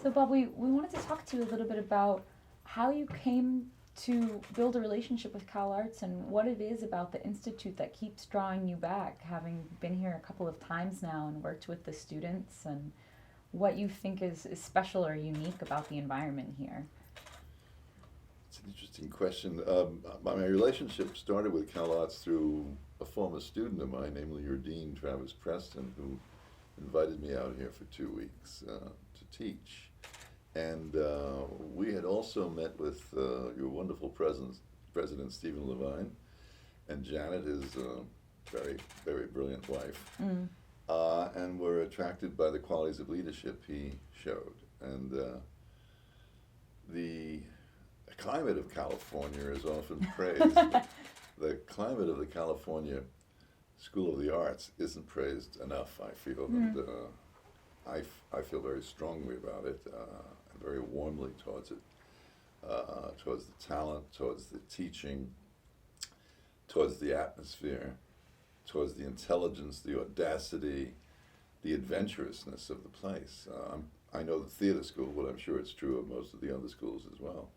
So, Bob, we wanted to talk to you a little bit about how you came to build a relationship with Cal Arts and what it is about the Institute that keeps drawing you back, having been here a couple of times now and worked with the students, and what you think is special or unique about the environment here. It's an interesting question. My relationship started with Cal Arts through a former student of mine, namely your dean, Travis Preston, who invited me out here for 2 weeks to teach. And we had also met with your wonderful President Stephen Levine, and Janet, his very, very brilliant wife, and were attracted by the qualities of leadership he showed. And the climate of California is often praised. The climate of the California School of the Arts isn't praised enough, I feel. And I feel very strongly about it, and very warmly towards it, towards the talent, towards the teaching, towards the atmosphere, towards the intelligence, the audacity, the adventurousness of the place. I know the theater school, but I'm sure it's true of most of the other schools as well.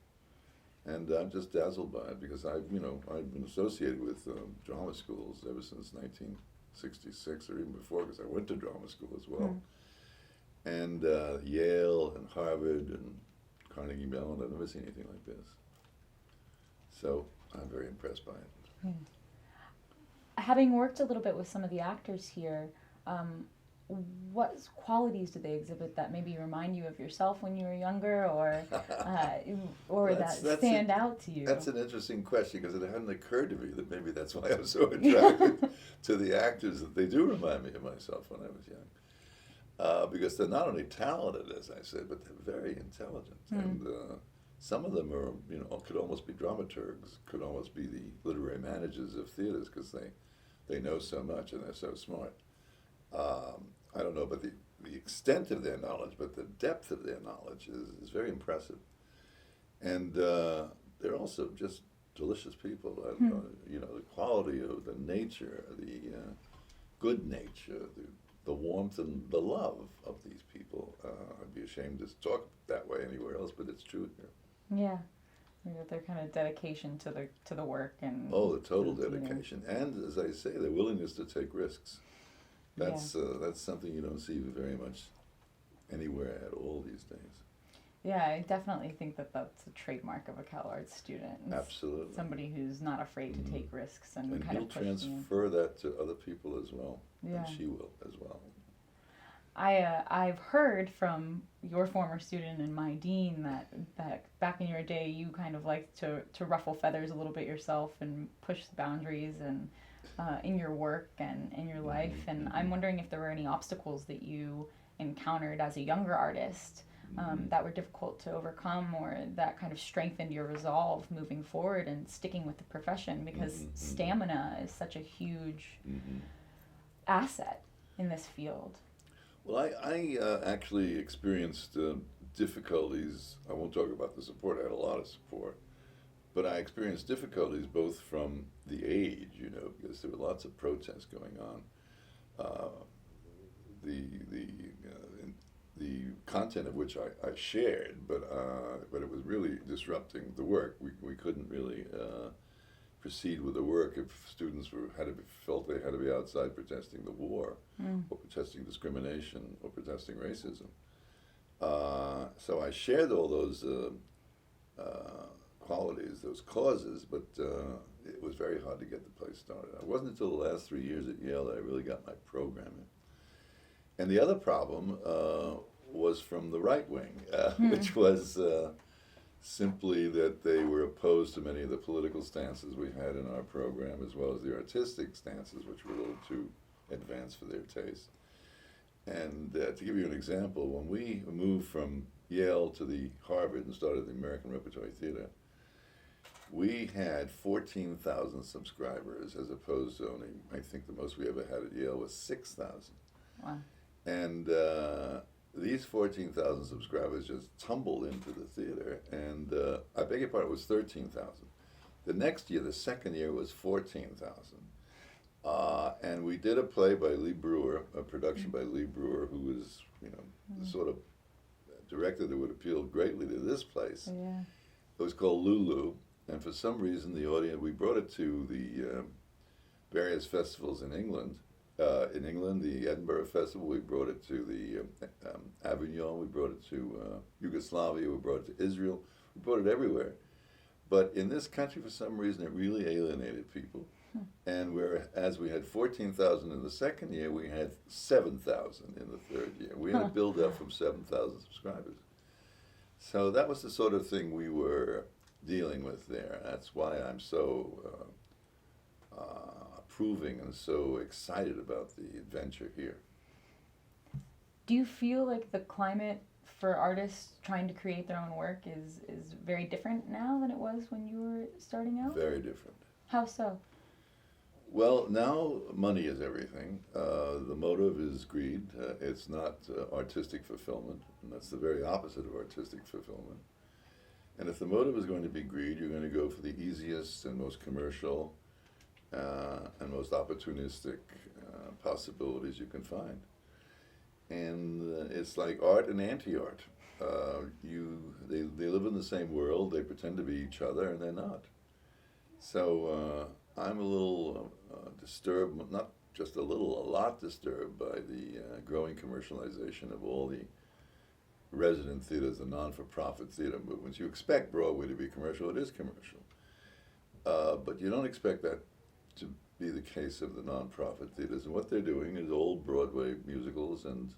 And I'm just dazzled by it because I've been associated with drama schools ever since 1966 or even before, because I went to drama school as well. And Yale and Harvard and Carnegie Mellon, I've never seen anything like this. So I'm very impressed by it. Having worked a little bit with some of the actors here, what qualities do they exhibit that maybe remind you of yourself when you were younger, or that stand out to you? That's an interesting question, because it hadn't occurred to me that maybe that's why I'm so attracted to the actors, that they do remind me of myself when I was young. Because they're not only talented, as I said, but they're very intelligent. And some of them are, could almost be dramaturgs, could almost be the literary managers of theaters, because they know so much and they're so smart. I don't know about the extent of their knowledge, but the depth of their knowledge is very impressive. And they're also just delicious people. The quality of the nature, the good nature, the warmth and the love of these people. I'd be ashamed to talk that way anywhere else, but it's true here. Yeah. Their kind of dedication to the work and the total dedication, and as I say, their willingness to take risks. That's something you don't see very much anywhere at all these days. Yeah, I definitely think that that's a trademark of a Cal Arts student. Absolutely. Somebody who's not afraid to take risks and kind of push he'll transfer that to other people as well. Yeah. And she will as well. I've heard from your former student and my dean that back in your day you kind of liked to ruffle feathers a little bit yourself and push the boundaries and in your work and in your life. And I'm wondering if there were any obstacles that you encountered as a younger artist that were difficult to overcome, or that kind of strengthened your resolve moving forward and sticking with the profession, because stamina is such a huge asset in this field. Well, I actually experienced difficulties. I won't talk about the support. I had a lot of support. But I experienced difficulties both from the age, because there were lots of protests going on. The content of which I shared, but it was really disrupting the work. We couldn't really proceed with the work if students felt they had to be outside protesting the war, or protesting discrimination, or protesting racism. So I shared all those qualities, those causes, but it was very hard to get the place started. It wasn't until the last 3 years at Yale that I really got my programming. And the other problem was from the right wing, which was simply that they were opposed to many of the political stances we had in our program, as well as the artistic stances, which were a little too advanced for their taste. And to give you an example, when we moved from Yale to the Harvard and started the American Repertory Theater, we had 14,000 subscribers, as opposed to only, I think the most we ever had at Yale was 6,000. Wow. And these 14,000 subscribers just tumbled into the theater, and I beg your pardon, it was 13,000. The next year, the second year, was 14,000. And we did a play by Lee Brewer, a production by Lee Brewer, who was, sort of director that would appeal greatly to this place. Yeah. It was called Lulu, and for some reason the audience, we brought it to the various festivals in England. In England, the Edinburgh Festival, we brought it to the Avignon, we brought it to Yugoslavia, we brought it to Israel, we brought it everywhere. But in this country, for some reason, it really alienated people. And whereas we had 14,000 in the second year, we had 7,000 in the third year. We had a build up from 7,000 subscribers. So that was the sort of thing we were dealing with there. That's why I'm so approving and so excited about the adventure here. Do you feel like the climate for artists trying to create their own work is very different now than it was when you were starting out? Very different. How so? Well, now money is everything. The motive is greed. It's not artistic fulfillment, and that's the very opposite of artistic fulfillment. And if the motive is going to be greed, you're going to go for the easiest and most commercial and most opportunistic possibilities you can find. And it's like art and anti-art. They live in the same world. They pretend to be each other, and they're not. So I'm a little disturbed, not just a little, a lot disturbed by the growing commercialization of all the resident theaters, the non-for-profit theater movements. You expect Broadway to be commercial, it is commercial. But you don't expect that to be the case of the non-profit theaters. And what they're doing is old Broadway musicals and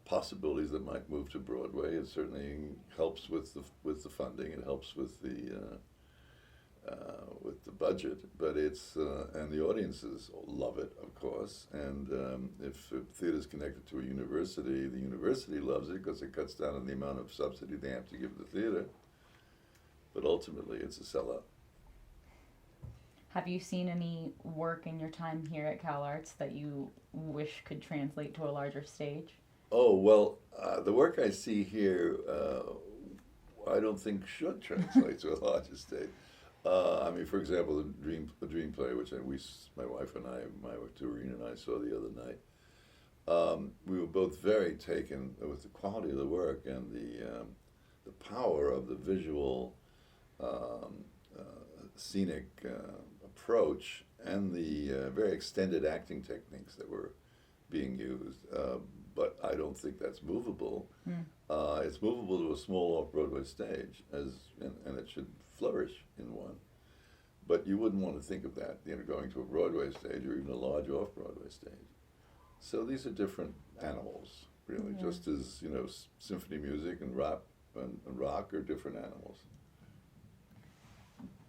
possibilities that might move to Broadway. It certainly helps with the funding. It helps with the budget, but it's and the audiences love it, of course. And if a theater is connected to a university, the university loves it because it cuts down on the amount of subsidy they have to give the theater. But ultimately, it's a sellout. Have you seen any work in your time here at CalArts that you wish could translate to a larger stage? Oh, well, the work I see here, I don't think should translate to a larger stage. I mean, for example, the Dream Play, which my wife and I, my wife Doreen and I saw the other night. We were both very taken with the quality of the work and the power of the visual, scenic approach and the very extended acting techniques that were being used. But I don't think that's movable. It's movable to a small off-Broadway stage, and it should flourish in one. But you wouldn't want to think of that, going to a Broadway stage or even a large off-Broadway stage. So these are different animals, really, just as symphony music and rock are different animals.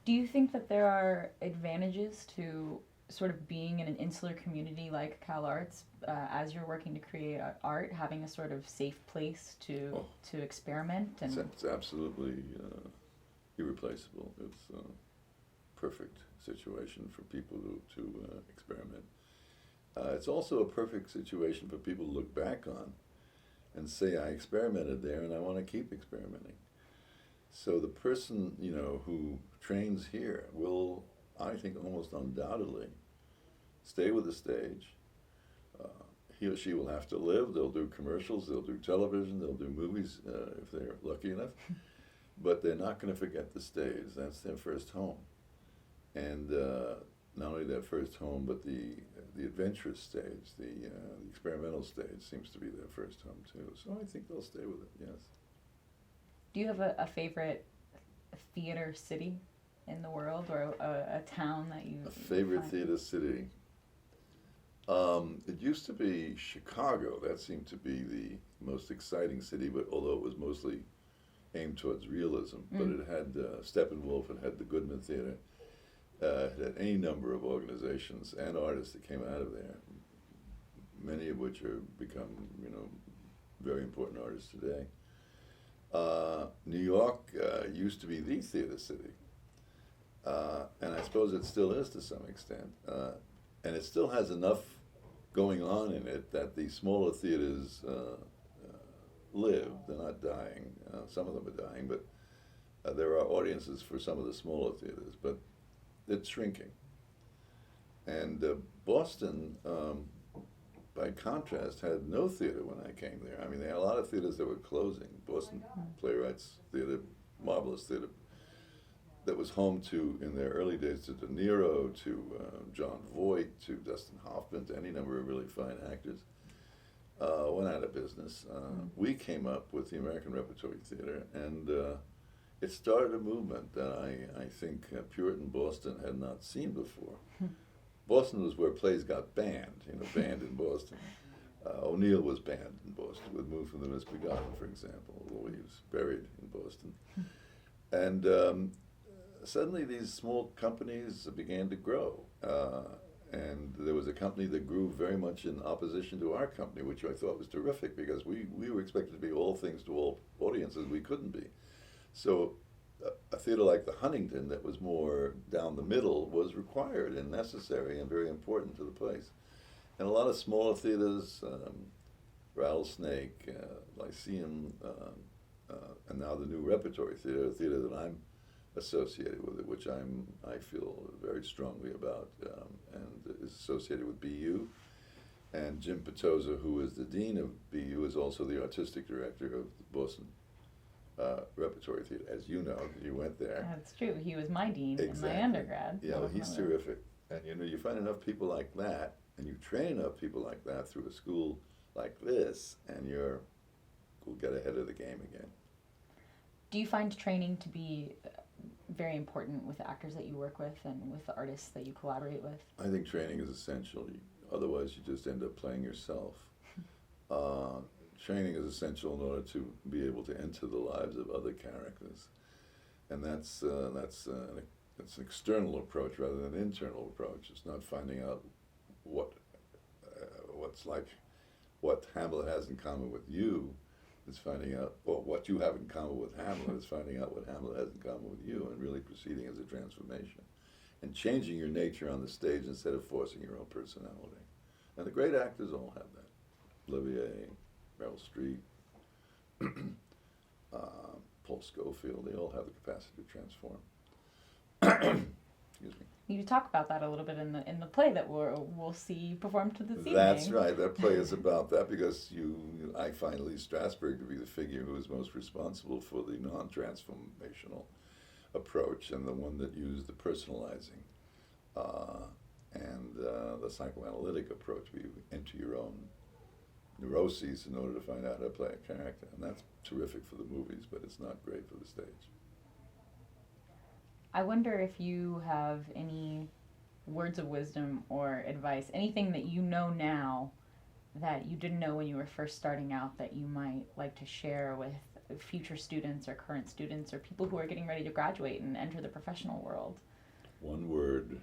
Do you think that there are advantages to sort of being in an insular community like CalArts as you're working to create art, having a sort of safe place to experiment? And it's absolutely irreplaceable. It's a perfect situation for people to experiment. It's also a perfect situation for people to look back on and say, I experimented there and I want to keep experimenting. So the person, who trains here will, I think, almost undoubtedly stay with the stage. He or she will have to live. They'll do commercials, they'll do television, they'll do movies if they're lucky enough. But they're not going to forget the stage. That's their first home. And not only their first home, but the adventurous stage, the experimental stage seems to be their first home too. So I think they'll stay with it, yes. Do you have a favorite theater city in the world, or a town that you... A favorite theater city? It used to be Chicago. That seemed to be the most exciting city, but although it was mostly aimed towards realism. But it had Steppenwolf, it had the Goodman Theater, it had any number of organizations and artists that came out of there, many of which have become, very important artists today. New York used to be the theater city, and I suppose it still is to some extent, and it still has enough going on in it that the smaller theaters live. They're not dying. Some of them are dying, but there are audiences for some of the smaller theaters, but it's shrinking. And Boston by contrast, had no theater when I came there. I mean, they had a lot of theaters that were closing. Boston Playwrights Theater, marvelous theater, that was home to, in their early days, to De Niro, to John Voight, to Dustin Hoffman, to any number of really fine actors. Went out of business. We came up with the American Repertory Theater, and it started a movement that I think Puritan Boston had not seen before. Boston was where plays got banned, banned in Boston. O'Neill was banned in Boston, with Move from the Misbegotten, for example, although he was buried in Boston. And suddenly these small companies began to grow. And there was a company that grew very much in opposition to our company, which I thought was terrific, because we were expected to be all things to all audiences. We couldn't be. So a theater like the Huntington, that was more down the middle, was required and necessary and very important to the place. And a lot of smaller theaters, Rattlesnake, Lyceum, and now the new Repertory Theater, a theater that I'm associated with, it, which I feel very strongly about, and is associated with BU. And Jim Petoza, who is the dean of BU, is also the artistic director of the Boston Repertory Theater, as you know, you went there. That's true. He was my dean Exactly. in my undergrad. Yeah, well, he's terrific. And you find enough people like that, and you train enough people like that through a school like this, and you'll get ahead of the game again. Do you find training to be very important with the actors that you work with and with the artists that you collaborate with? I think training is essential. Otherwise, you just end up playing yourself. Training is essential in order to be able to enter the lives of other characters, and that's an external approach rather than an internal approach. It's not finding out what Hamlet has in common with you. It's finding out, well, what you have in common with Hamlet. It's finding out what Hamlet has in common with you, and really proceeding as a transformation and changing your nature on the stage instead of forcing your own personality. And the great actors all have that. Olivier, Meryl Streep, Paul Scofield, they all have the capacity to transform. Excuse me. You talk about that a little bit in the play that we'll see performed this evening. That's right. That play is about that, because I find Lee Strasberg to be the figure who is most responsible for the non-transformational approach, and the one that used the personalizing and the psychoanalytic approach, where you enter your own neuroses in order to find out how to play a character. And that's terrific for the movies, but it's not great for the stage. I wonder if you have any words of wisdom or advice, anything that you know now that you didn't know when you were first starting out, that you might like to share with future students or current students or people who are getting ready to graduate and enter the professional world. One word: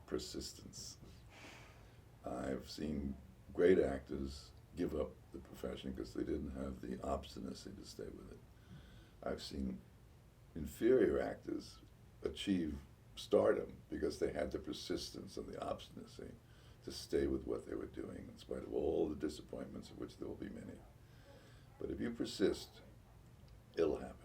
persistence. I've seen great actors give up the profession because they didn't have the obstinacy to stay with it. I've seen inferior actors achieve stardom because they had the persistence and the obstinacy to stay with what they were doing in spite of all the disappointments, of which there will be many. But if you persist, it'll happen.